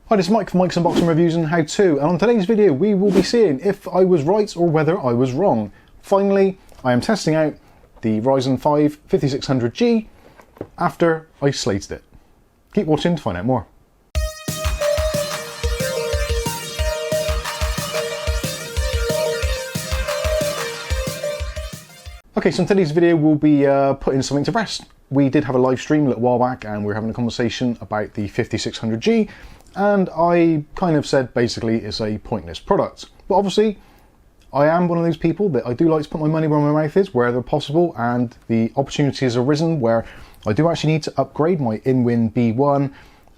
Hi, this is Mike from Mike's Unboxing Reviews and How To, and on today's video we will be seeing if I was right or whether I was wrong. Finally, I am testing out the Ryzen 5 5600G after I slated it. Keep watching to find out more. Okay, so in today's video we'll be putting something to rest. We did have a live stream a little while back and we were having a conversation about the 5600G, and I kind of said basically it's a pointless product. But obviously I am one of those people that I do like to put my money where my mouth is wherever possible, and the opportunity has arisen where I do actually need to upgrade my InWin B1,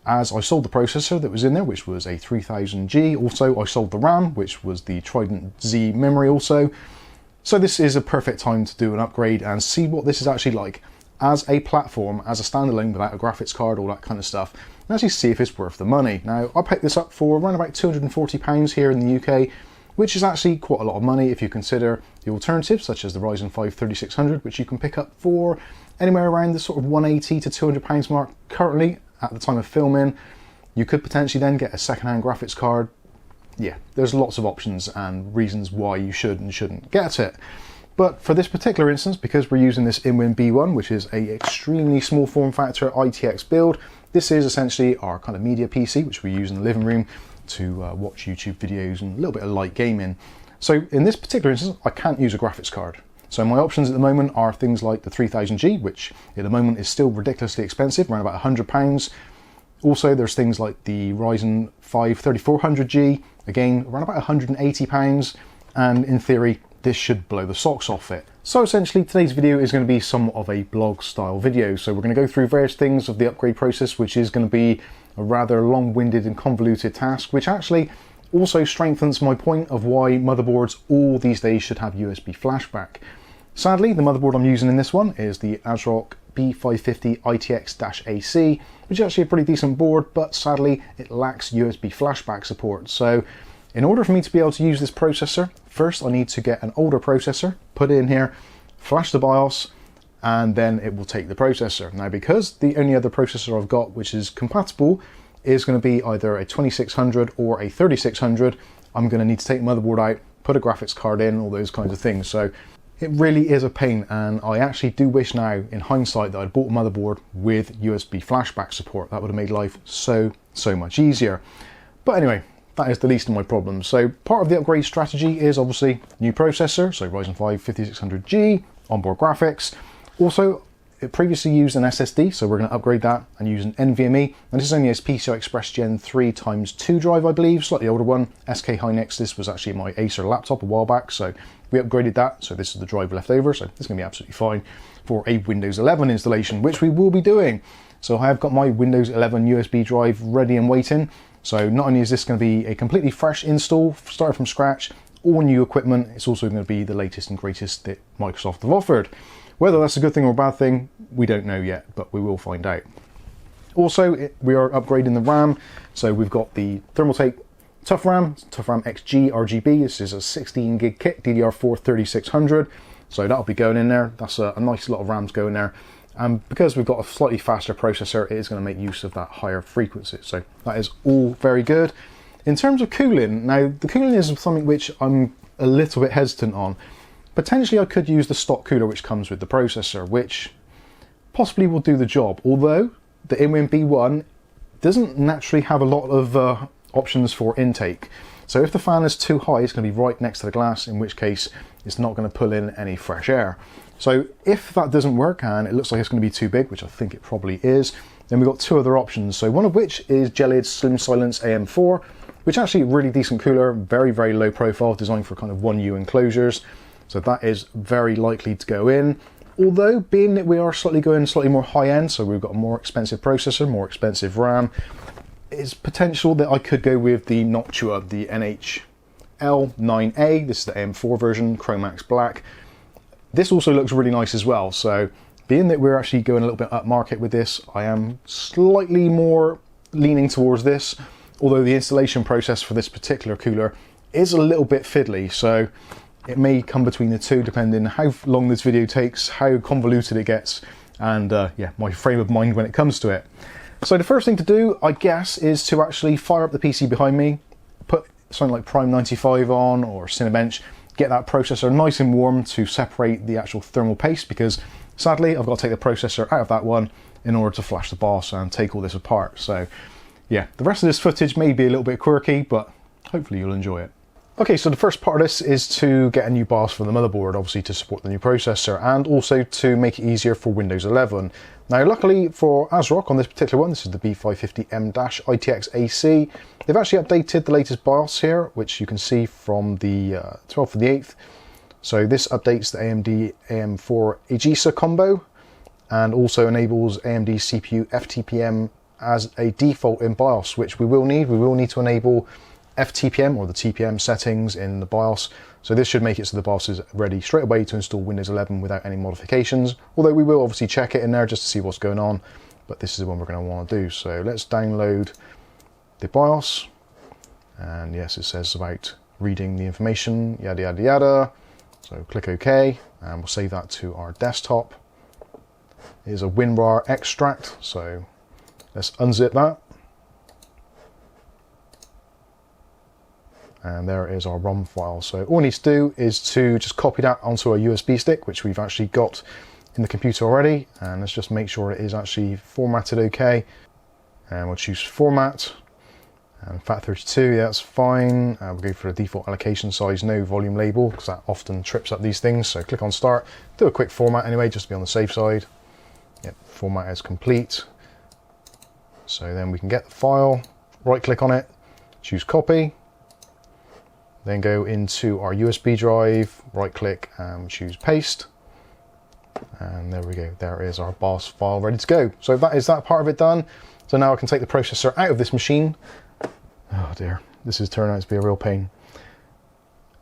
as I sold the processor that was in there, which was a 3000G. Also I sold the RAM, which was the Trident Z memory also. So this is a perfect time to do an upgrade and see what this is actually like as a platform, as a standalone without a graphics card, all that kind of stuff, and actually see if it's worth the money. Now, I picked this up for around about £240 here in the UK, which is actually quite a lot of money if you consider the alternatives, such as the Ryzen 5 3600, which you can pick up for anywhere around the sort of £180 to £200 mark currently at the time of filming. You could potentially then get a second-hand graphics card. Yeah, there's lots of options and reasons why you should and shouldn't get it. But for this particular instance, because we're using this InWin B1, which is a extremely small form factor ITX build, this is essentially our kind of media PC, which we use in the living room to watch YouTube videos and a little bit of light gaming. So in this particular instance, I can't use a graphics card. So my options at the moment are things like the 3000G, which at the moment is still ridiculously expensive, around about £100. Also, there's things like the Ryzen 5 3400G, again, around about £180, and in theory, this should blow the socks off it. So essentially, today's video is going to be somewhat of a blog style video. So we're going to go through various things of the upgrade process, which is going to be a rather long-winded and convoluted task, which actually also strengthens my point of why motherboards all these days should have USB flashback. Sadly, the motherboard I'm using in this one is the ASRock B550 ITX-AC, which is actually a pretty decent board, but sadly it lacks USB flashback support. So in order for me to be able to use this processor, first I need to get an older processor, put it in here, flash the BIOS, and then it will take the processor. Now, because the only other processor I've got which is compatible is going to be either a 2600 or a 3600, I'm going to need to take the motherboard out, put a graphics card in, all those kinds of things. So it really is a pain, and I actually do wish now, in hindsight, that I'd bought a motherboard with USB flashback support. That would have made life so much easier. But anyway, that is the least of my problems. So part of the upgrade strategy is obviously new processor, so Ryzen 5 5600G, onboard graphics. Also, it previously used an SSD, so we're going to upgrade that and use an NVMe. And this is only a PCI Express Gen 3x2 drive, I believe, slightly older one. SK Hynix, this was actually my Acer laptop a while back, so we upgraded that, so this is the drive left over, so this is going to be absolutely fine for a Windows 11 installation, which we will be doing. So I have got my Windows 11 USB drive ready and waiting. So not only is this going to be a completely fresh install, started from scratch, all new equipment, it's also going to be the latest and greatest that Microsoft have offered. Whether that's a good thing or a bad thing, we don't know yet, but we will find out. Also, we are upgrading the RAM, so we've got the Thermaltake Tough RAM XG RGB. This is a 16 gig kit, DDR4 3600, so that'll be going in there. That's a nice lot of RAMs going there. And because we've got a slightly faster processor, it is going to make use of that higher frequency. So that is all very good. In terms of cooling, now the cooling is something which I'm a little bit hesitant on. Potentially I could use the stock cooler which comes with the processor, which possibly will do the job. Although the InWin B1 doesn't naturally have a lot of options for intake. So if the fan is too high, it's going to be right next to the glass, in which case it's not going to pull in any fresh air. So if that doesn't work and it looks like it's going to be too big, which I think it probably is, then we've got two other options. So one of which is Gelid's Slim Silence AM4, which is actually a really decent cooler, very low profile, designed for kind of 1U enclosures. So that is very likely to go in. Although, being that we are going slightly more high end, so we've got a more expensive processor, more expensive RAM, it's potential that I could go with the Noctua, the NHL9A. This is the AM4 version, Chromax Black. This also looks really nice as well. So being that we're actually going a little bit upmarket with this, I am slightly more leaning towards this, although the installation process for this particular cooler is a little bit fiddly. So it may come between the two, depending how long this video takes, how convoluted it gets, and yeah, my frame of mind when it comes to it. So the first thing to do, I guess, is to actually fire up the PC behind me, put something like Prime 95 on or Cinebench, get that processor nice and warm to separate the actual thermal paste, because sadly I've got to take the processor out of that one in order to flash the BIOS and take all this apart. So yeah, the rest of this footage may be a little bit quirky, but hopefully you'll enjoy it. Okay, so the first part of this is to get a new BIOS for the motherboard, obviously to support the new processor, and also to make it easier for Windows 11. Now luckily for ASRock on this particular one, this is the B550M-ITX AC, they've actually updated the latest BIOS here, which you can see from the 12th of the 8th. So this updates the AMD AM4 AGESA combo, and also enables AMD CPU FTPM as a default in BIOS, which we will need. We will need to enable FTPM or the TPM settings in the BIOS. So this should make it so the BIOS is ready straight away to install Windows 11 without any modifications. Although we will obviously check it in there just to see what's going on, but this is the one we're going to want to do. So let's download the BIOS. And yes, it says about reading the information, yada, yada, yada. So click OK, and we'll save that to our desktop. Here's a WinRAR extract. So let's unzip that. And there is our ROM file. So all we need to do is to just copy that onto a USB stick, which we've actually got in the computer already. And let's just make sure it is actually formatted okay. And we'll choose format. And FAT32, yeah, that's fine. We'll go for the default allocation size, no volume label, because that often trips up these things. So click on start, do a quick format anyway, just to be on the safe side. Yep, format is complete. So then we can get the file, right click on it, choose copy. Then go into our USB drive, right click and choose paste. And there we go, there is our BIOS file ready to go. So that is that part of it done. So now I can take the processor out of this machine. Oh dear, this is turning out to be a real pain.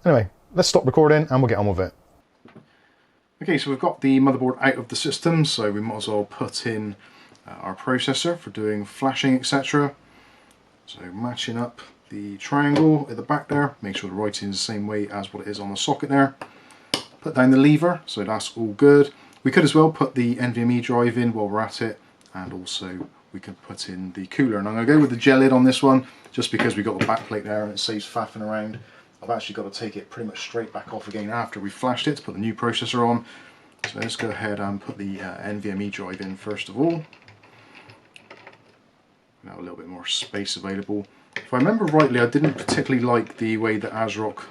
Anyway, let's stop recording and we'll get on with it. Okay, so we've got the motherboard out of the system, so we might as well put in our processor for doing flashing, etc. So matching up the triangle at the back there, make sure the writing is the same way as what it is on the socket there. Put down the lever, so that's all good. We could as well put the NVMe drive in while we're at it, and also we can put in the cooler. And I'm going to go with the gel lid on this one, just because we've got the back plate there and it saves faffing around. I've actually got to take it pretty much straight back off again after we flashed it to put the new processor on. So let's go ahead and put the NVMe drive in first of all. Now a little bit more space available. If I remember rightly, I didn't particularly like the way that ASRock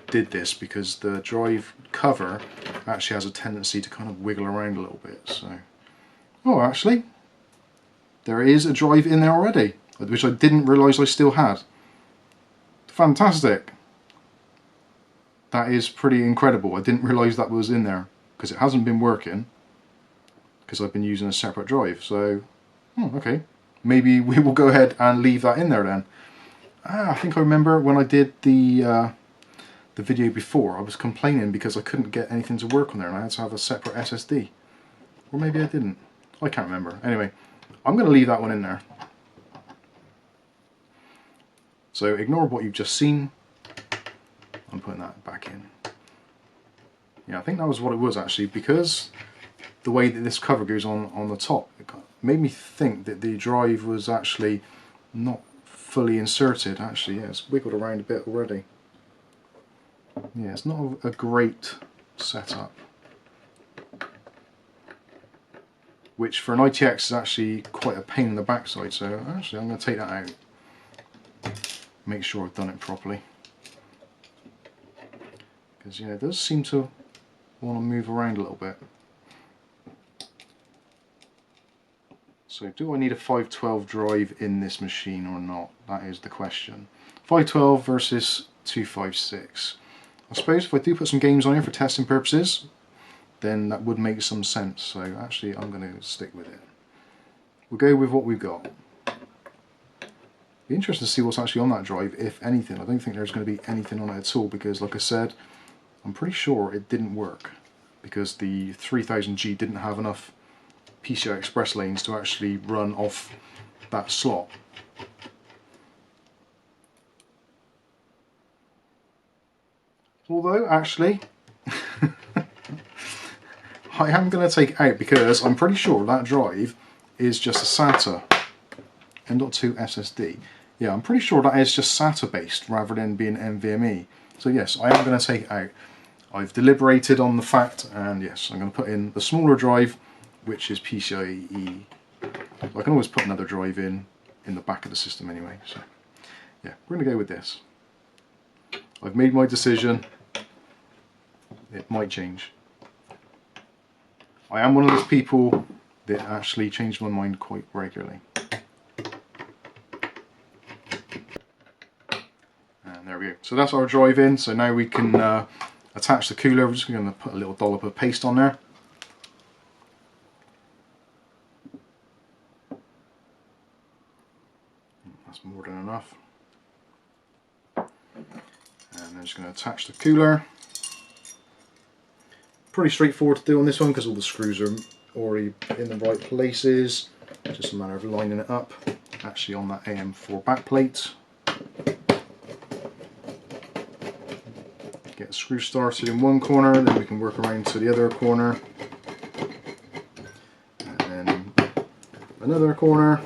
did this, because the drive cover actually has a tendency to kind of wiggle around a little bit. So, oh, actually, there is a drive in there already, which I didn't realise I still had. Fantastic! That is pretty incredible. I didn't realise that was in there, because it hasn't been working, because I've been using a separate drive. So, okay. Maybe we will go ahead and leave that in there then. I think I remember when I did the video before, I was complaining because I couldn't get anything to work on there and I had to have a separate SSD. Or maybe I didn't. I can't remember. Anyway, I'm going to leave that one in there. So ignore what you've just seen. I'm putting that back in. Yeah, I think that was what it was actually, because the way that this cover goes on the top, it made me think that the drive was actually not fully inserted. Actually, yeah, it's wiggled around a bit already. Yeah, it's not a great setup, which for an ITX is actually quite a pain in the backside. So actually I'm going to take that out, make sure I've done it properly, because yeah, it does seem to want to move around a little bit. So do I need a 512 drive in this machine or not? That is the question. 512 versus 256. I suppose if I do put some games on here for testing purposes, then that would make some sense. So actually I'm going to stick with it. We'll go with what we've got. Be interesting to see what's actually on that drive, if anything. I don't think there's going to be anything on it at all, because like I said, I'm pretty sure it didn't work, because the 3000G didn't have enough PCI Express lanes to actually run off that slot. Although actually I am going to take it out, because I'm pretty sure that drive is just a SATA M.2 SSD. Yeah, I'm pretty sure that is just SATA based rather than being NVMe. So yes, I am going to take it out. I've deliberated on the fact, and yes, I'm going to put in the smaller drive, which is PCIe. I can always put another drive in the back of the system anyway. So yeah, we're going to go with this. I've made my decision. It might change. I am one of those people that actually change my mind quite regularly. And there we go. So that's our drive in. So now we can attach the cooler. We're just going to put a little dollop of paste on there. That's more than enough. And then just going to attach the cooler. Pretty straightforward to do on this one because all the screws are already in the right places. Just a matter of lining it up, actually on that AM4 backplate. Get the screw started in one corner, then we can work around to the other corner. And then another corner.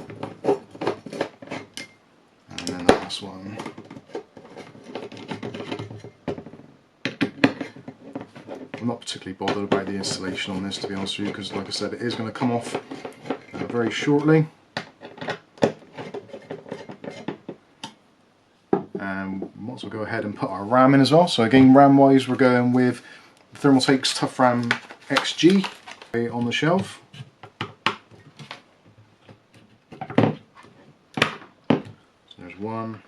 And then the last one. I'm not particularly bothered about the installation on this, to be honest with you, because like I said, it is going to come off very shortly. And we might as well go ahead and put our RAM in as well. So again, RAM wise, we're going with Thermaltake's Tough RAM XG on the shelf. So there's one.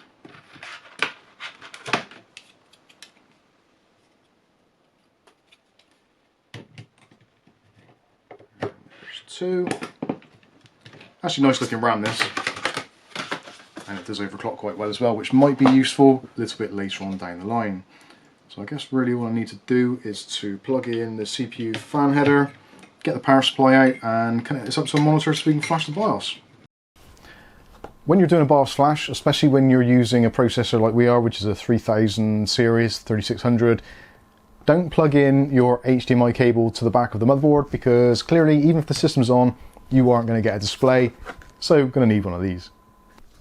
Two. Actually nice looking RAM this, and it does overclock quite well as well, which might be useful a little bit later on down the line. So I guess really all I need to do is to plug in the CPU fan header, get the power supply out and connect this up to a monitor so we can flash the BIOS. When you're doing a BIOS flash, especially when you're using a processor like we are, which is a 3000 series, 3600, don't plug in your HDMI cable to the back of the motherboard, because clearly, even if the system's on, you aren't going to get a display, so you're going to need one of these.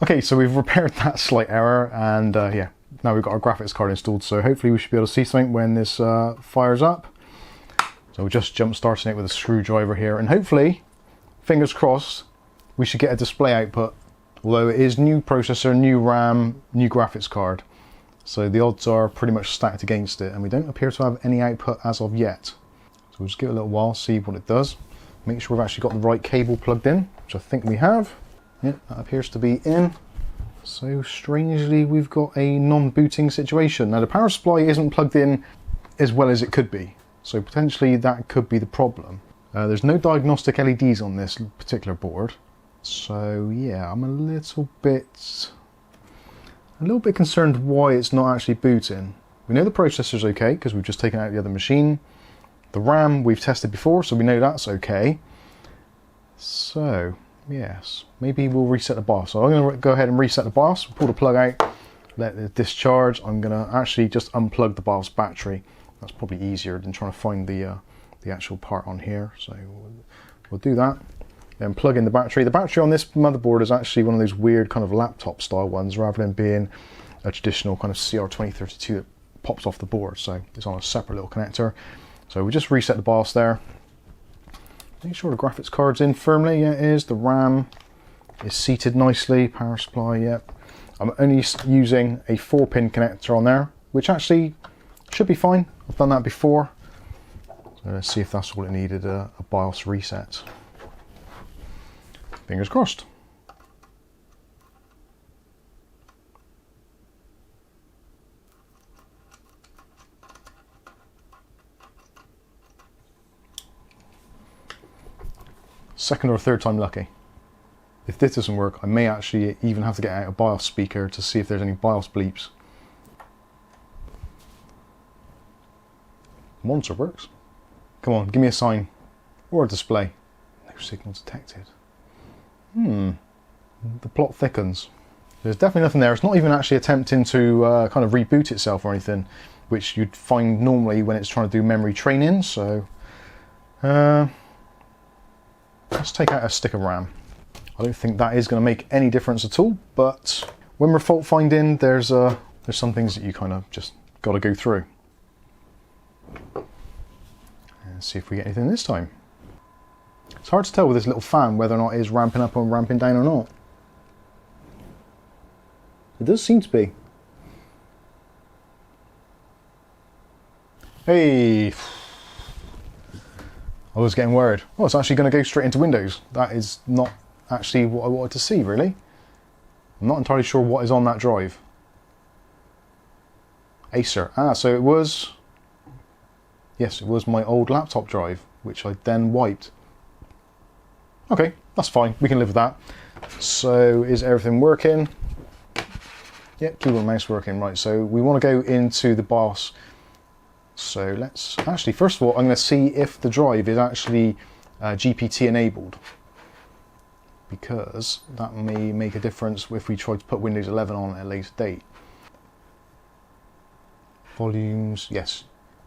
Okay, so we've repaired that slight error, and yeah, now we've got our graphics card installed, so hopefully we should be able to see something when this fires up. So we're just jump starting it with a screwdriver here, and hopefully, fingers crossed, we should get a display output, although it is new processor, new RAM, new graphics card. So the odds are pretty much stacked against it, and we don't appear to have any output as of yet. So we'll just give it a little while, see what it does. Make sure we've actually got the right cable plugged in, which I think we have. Yep, that appears to be in. So strangely, we've got a non-booting situation. Now the power supply isn't plugged in as well as it could be, so potentially that could be the problem. There's no diagnostic LEDs on this particular board, so yeah, I'm a little bit concerned why it's not actually booting. We know the processor's okay because we've just taken out the other machine. The RAM we've tested before, so we know that's okay. So yes, maybe we'll reset the BIOS. So I'm going to go ahead and reset the BIOS, pull the plug out, let it discharge. I'm going to actually just unplug the BIOS battery. That's probably easier than trying to find the actual part on here. So we'll do that. Then plug in the battery. The battery on this motherboard is actually one of those weird kind of laptop style ones, rather than being a traditional kind of CR2032 that pops off the board. So it's on a separate little connector. So we just reset the BIOS there. Make sure the graphics card's in firmly. Yeah, it is. The RAM is seated nicely. Power supply, yep. I'm only using a 4-pin connector on there, which actually should be fine. I've done that before. So let's see if that's all it needed, a BIOS reset. Fingers crossed. Second or third time lucky. If this doesn't work, I may actually even have to get out a BIOS speaker to see if there's any BIOS bleeps. Monitor works. Come on, give me a sign. Or a display. No signal detected. The plot thickens. There's definitely nothing there. It's not even actually attempting to kind of reboot itself or anything, which you'd find normally when it's trying to do memory training. So let's take out a stick of RAM. I don't think that is going to make any difference at all, but when we're fault finding, there's some things that you kind of just got to go through. And see if we get anything this time. It's hard to tell with this little fan whether or not it is ramping up or ramping down or not. It does seem to be. Hey! I was getting worried. Oh, it's actually going to go straight into Windows. That is not actually what I wanted to see, really. I'm not entirely sure what is on that drive. Acer. Ah, so it was... Yes, it was my old laptop drive, which I then wiped. Okay, that's fine. We can live with that. So, is everything working? Yep, keyboard and mouse working. Right, so we want to go into the BIOS. So let's... Actually, first of all, I'm going to see if the drive is actually GPT enabled. Because that may make a difference if we try to put Windows 11 on at a later date. Volumes, yes.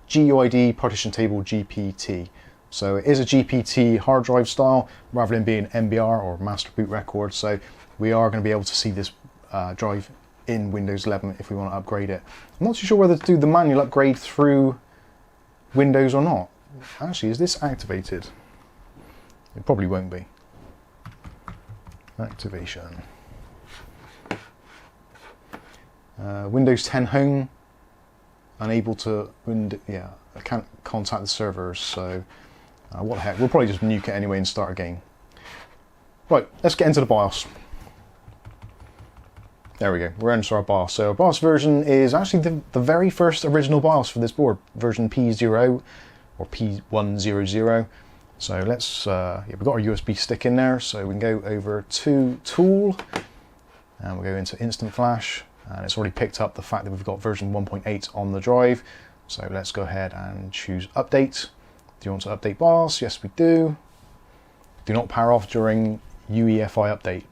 GUID partition table GPT. So it is a GPT hard drive style rather than being MBR or master boot record. So we are going to be able to see this drive in Windows 11 if we want to upgrade it. I'm not too sure whether to do the manual upgrade through Windows or not. Actually, is this activated? It probably won't be. Activation. Windows 10 Home. Unable to, yeah, I can't contact the servers, so what the heck, we'll probably just nuke it anyway and start again. Right, let's get into the BIOS. There we go, we're into our BIOS. So our BIOS version is actually the very first original BIOS for this board, version P0 or P100. So let's, yeah, we've got our USB stick in there, so we can go over to Tool, and we'll go into Instant Flash. And it's already picked up the fact that we've got version 1.8 on the drive. So let's go ahead and choose Update. Do you want to update BIOS? Yes, we do. Do not power off during UEFI update.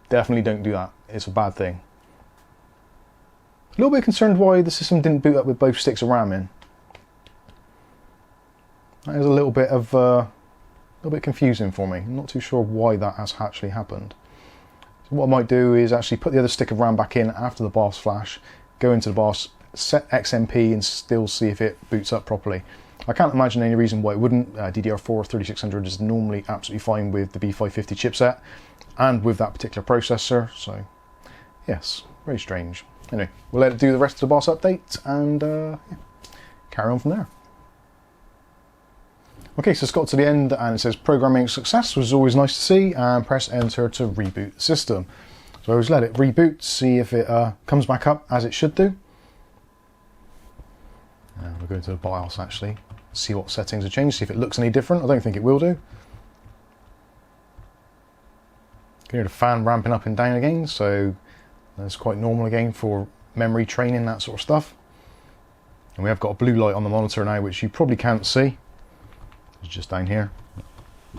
Definitely don't do that. It's a bad thing. A little bit concerned why the system didn't boot up with both sticks of RAM in. That is a little bit confusing for me. I'm not too sure why that has actually happened. What I might do is actually put the other stick of RAM back in after the BIOS flash, go into the BIOS, set XMP and still see if it boots up properly. I can't imagine any reason why it wouldn't. DDR4 3600 is normally absolutely fine with the B550 chipset and with that particular processor, so yes, very strange. Anyway, we'll let it do the rest of the BIOS update and yeah, carry on from there. Okay, so it's got to the end and it says programming success, which is always nice to see, and press enter to reboot the system. So I always let it reboot, see if it comes back up as it should do. And we'll go to the BIOS actually, see what settings have changed, see if it looks any different. I don't think it will do. You can hear the fan ramping up and down again, so that's quite normal again for memory training, that sort of stuff. And we have got a blue light on the monitor now, which you probably can't see. It's just down here.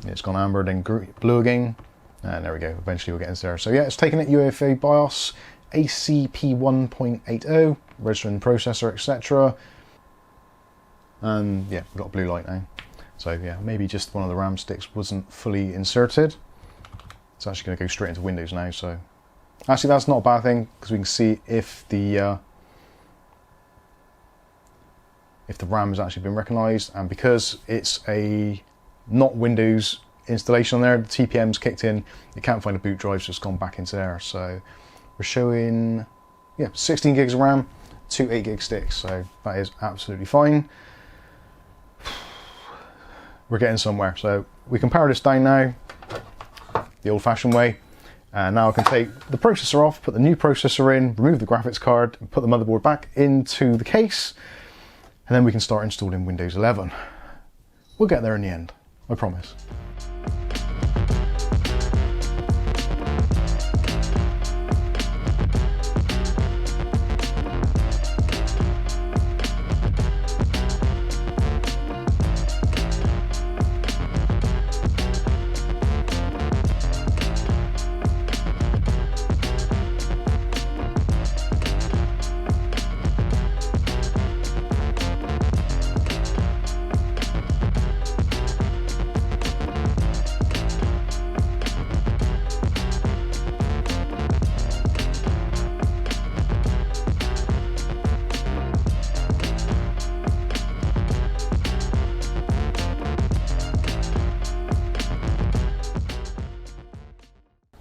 It's gone amber, then blue again, and there we go. Eventually we'll get into there. So yeah, it's taking it UEFI BIOS, ACP 1.80, registering the processor, etc. And yeah, we've got a blue light now. So yeah, maybe just one of the RAM sticks wasn't fully inserted. It's actually going to go straight into Windows now. So actually, that's not a bad thing because we can see if the RAM has actually been recognised, and because it's a not Windows installation on there, the TPM's kicked in, it can't find a boot drive, so it's gone back into there. So we're showing, yeah, 16 gigs of RAM, 2 8GB sticks, so that is absolutely fine. We're getting somewhere, so we can power this down now, the old-fashioned way. And now I can take the processor off, put the new processor in, remove the graphics card, and put the motherboard back into the case. And then we can start installing Windows 11. We'll get there in the end, I promise.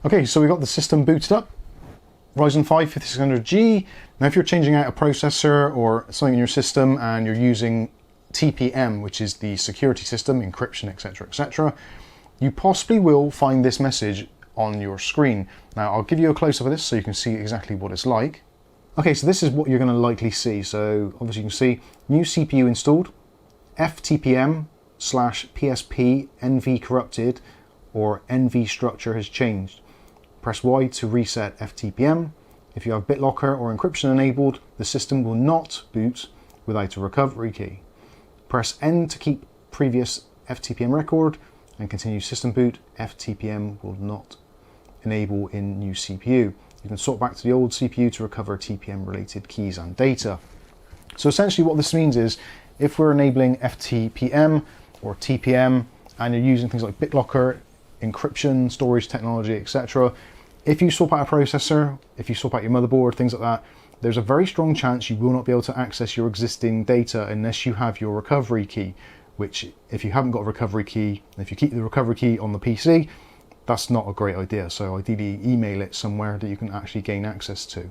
Okay, so we got the system booted up. Ryzen 5 5600G. Now if you're changing out a processor or something in your system and you're using TPM, which is the security system, encryption, etc., you possibly will find this message on your screen. Now I'll give you a close-up of this so you can see exactly what it's like. Okay, so this is what you're going to likely see. So obviously you can see new CPU installed, FTPM/PSP NV corrupted, or NV structure has changed. Press Y to reset FTPM. If you have BitLocker or encryption enabled, the system will not boot without a recovery key. Press N to keep previous FTPM record and continue system boot. FTPM will not enable in new CPU. You can swap back to the old CPU to recover TPM related keys and data. So essentially what this means is if we're enabling FTPM or TPM and you're using things like BitLocker, encryption, storage technology, etc. If you swap out a processor, if you swap out your motherboard, things like that, there's a very strong chance you will not be able to access your existing data unless you have your recovery key, which if you haven't got a recovery key, if you keep the recovery key on the PC, that's not a great idea. So ideally email it somewhere that you can actually gain access to.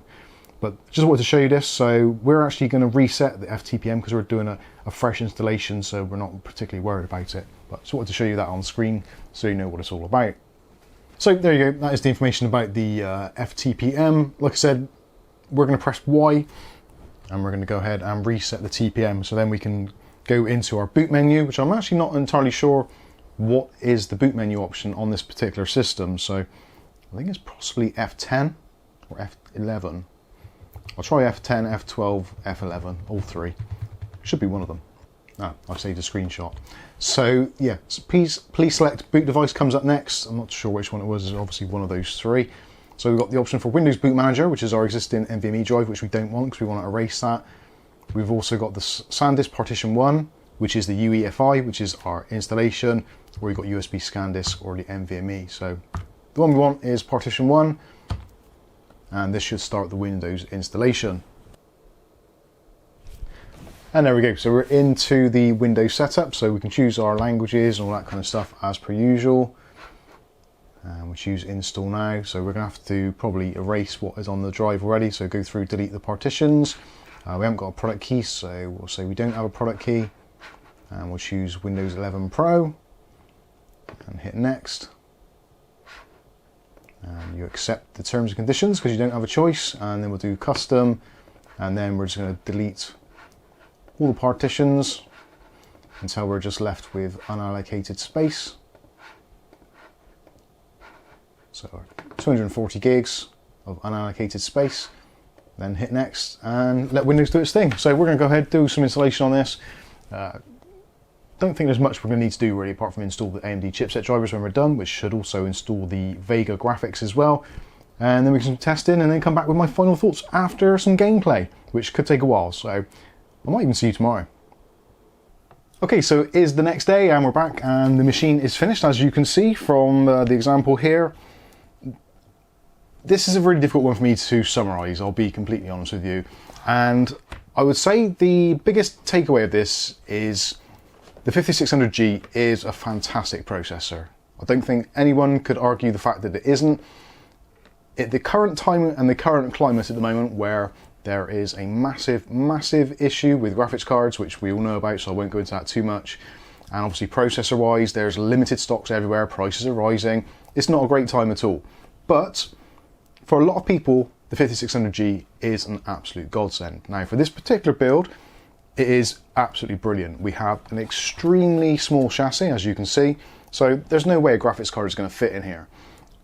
But just wanted to show you this. So we're actually going to reset the FTPM because we're doing a fresh installation, so we're not particularly worried about it. But just wanted to show you that on screen so you know what it's all about. So there you go, that is the information about the FTPM. Like I said, we're going to press Y and we're going to go ahead and reset the TPM, so then we can go into our boot menu, which I'm actually not entirely sure what is the boot menu option on this particular system. So I think it's possibly F10 or F11. I'll try F10, F12, F11, all three. Should be one of them. Ah, I saved a screenshot. So yeah, so please select boot device comes up next. I'm not sure which one it was, it's obviously one of those three. So we've got the option for Windows Boot Manager, which is our existing NVMe drive, which we don't want because we want to erase that. We've also got the SanDisk Partition 1, which is the UEFI, which is our installation, or you've got USB ScanDisk or the NVMe. So the one we want is Partition 1, and this should start the Windows installation. And there we go, so we're into the Windows setup, so we can choose our languages and all that kind of stuff as per usual. And we choose install now, so we're going to have to probably erase what is on the drive already, so go through, delete the partitions. We haven't got a product key, so we'll say we don't have a product key, and we'll choose Windows 11 Pro and hit next. And you accept the terms and conditions because you don't have a choice, and then we'll do custom, and then we're just going to delete all the partitions until we're just left with unallocated space. So 240 gigs of unallocated space, then hit next and let Windows do its thing. So we're going to go ahead and do some installation on this. Don't think there's much we're going to need to do really apart from install the AMD chipset drivers when we're done, which should also install the Vega graphics as well. And then we can test in and then come back with my final thoughts after some gameplay, which could take a while. So I might even see you tomorrow. Okay, so it is the next day and we're back and the machine is finished, as you can see from the example here. This is a really difficult one for me to summarize, I'll be completely honest with you. And I would say the biggest takeaway of this is the 5600G is a fantastic processor. I don't think anyone could argue the fact that it isn't. At the current time and the current climate at the moment, where there is a massive issue with graphics cards, which we all know about, so I won't go into that too much. And obviously processor wise, there's limited stocks everywhere, prices are rising. It's not a great time at all. But for a lot of people, the 5600G is an absolute godsend. Now for this particular build, it is absolutely brilliant. We have an extremely small chassis, as you can see, so there's no way a graphics card is going to fit in here.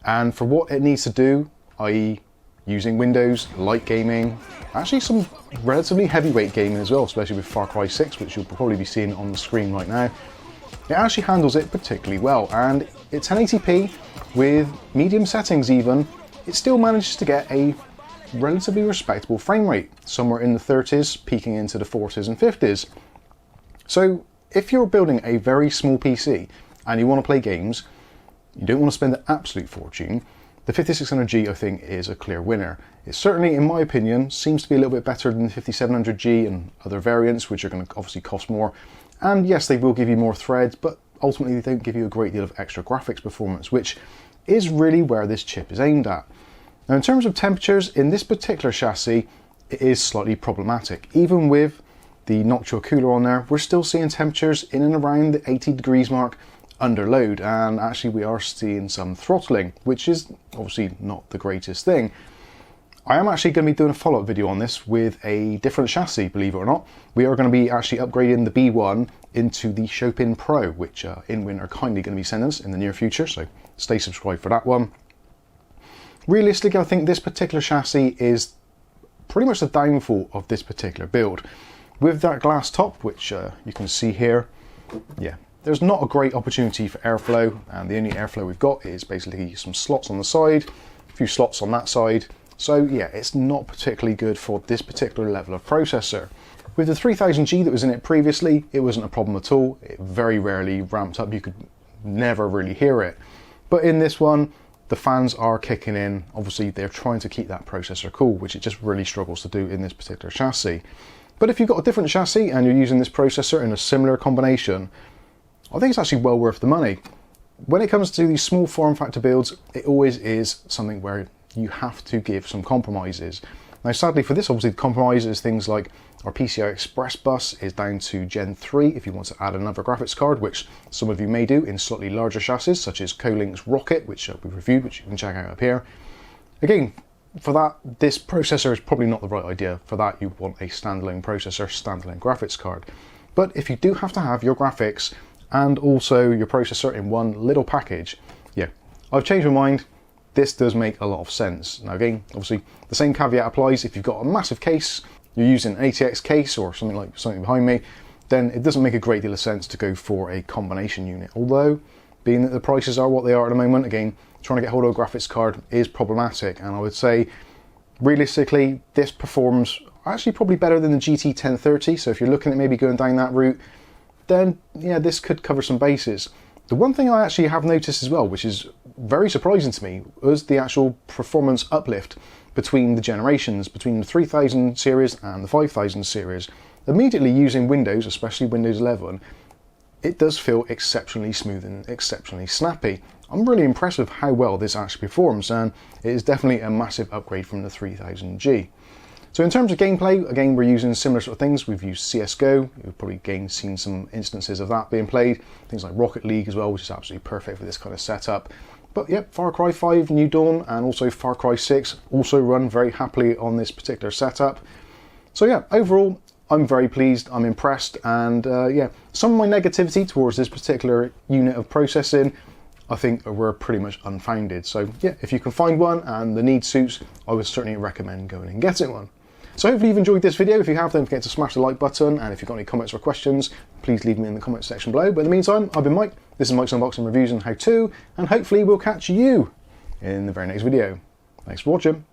And for what it needs to do, i.e. using Windows, light gaming, actually some relatively heavyweight gaming as well, especially with Far Cry 6, which you'll probably be seeing on the screen right now, it actually handles it particularly well. And at 1080p, with medium settings even, it still manages to get a relatively respectable frame rate, somewhere in the 30s, peaking into the 40s and 50s. So if you're building a very small PC and you want to play games, you don't want to spend an absolute fortune, the 5600G I think is a clear winner. It certainly, in my opinion, seems to be a little bit better than the 5700G and other variants, which are going to obviously cost more. And yes, they will give you more threads, but ultimately they don't give you a great deal of extra graphics performance, which is really where this chip is aimed at. Now in terms of temperatures, in this particular chassis, it is slightly problematic. Even with the noctua cooler on there, we're still seeing temperatures in and around the 80 degrees mark under load, and actually we are seeing some throttling, which is obviously not the greatest thing. I am actually going to be doing a follow-up video on this with a different chassis, believe it or not. We are going to be actually upgrading the B1 into the Chopin Pro, which Inwin are kindly going to be sending us in the near future, so stay subscribed for that one. Realistically, I think this particular chassis is pretty much the downfall of this particular build. With that glass top, which you can see here, yeah, there's not a great opportunity for airflow, and the only airflow we've got is basically some slots on the side, a few slots on that side. So yeah, it's not particularly good for this particular level of processor. With the 3000G that was in it previously, it wasn't a problem at all. It very rarely ramped up, you could never really hear it. But in this one, the fans are kicking in. Obviously they're trying to keep that processor cool, which it just really struggles to do in this particular chassis. But if you've got a different chassis and you're using this processor in a similar combination, I think it's actually well worth the money. When it comes to these small form factor builds, it always is something where you have to give some compromises. Now sadly for this, obviously the compromise is things like our PCI Express bus is down to Gen 3 if you want to add another graphics card, which some of you may do in slightly larger chassis, such as Kolink's Rocket, which we've reviewed, which you can check out up here. Again, for that, this processor is probably not the right idea. For that, you want a standalone processor, standalone graphics card. But if you do have to have your graphics and also your processor in one little package, yeah, I've changed my mind. This does make a lot of sense. Now again, obviously the same caveat applies. If you've got a massive case, you're using an ATX case or something behind me, then it doesn't make a great deal of sense to go for a combination unit. Although, being that the prices are what they are at the moment, again, trying to get hold of a graphics card is problematic. And I would say, realistically, this performs actually probably better than the GT 1030. So if you're looking at maybe going down that route, then yeah, this could cover some bases. The one thing I actually have noticed as well, which is very surprising to me, was the actual performance uplift between the generations, between the 3000 series and the 5000 series. Immediately using Windows, especially Windows 11, it does feel exceptionally smooth and exceptionally snappy. I'm really impressed with how well this actually performs, and it is definitely a massive upgrade from the 3000G. So in terms of gameplay, again, we're using similar sort of things. We've used CSGO. You've probably again seen some instances of that being played. Things like Rocket League as well, which is absolutely perfect for this kind of setup. But yep, Far Cry 5 New Dawn and also Far Cry 6 also run very happily on this particular setup. So yeah, overall, I'm very pleased, I'm impressed, and yeah, some of my negativity towards this particular unit of processing, I think were pretty much unfounded. So yeah, if you can find one and the need suits, I would certainly recommend going and getting one. So hopefully you've enjoyed this video. If you have, don't forget to smash the like button, and if you've got any comments or questions, please leave me in the comments section below. But in the meantime, I've been Mike, this is Mike's Unboxing Reviews and How To, and hopefully we'll catch you in the very next video. Thanks for watching.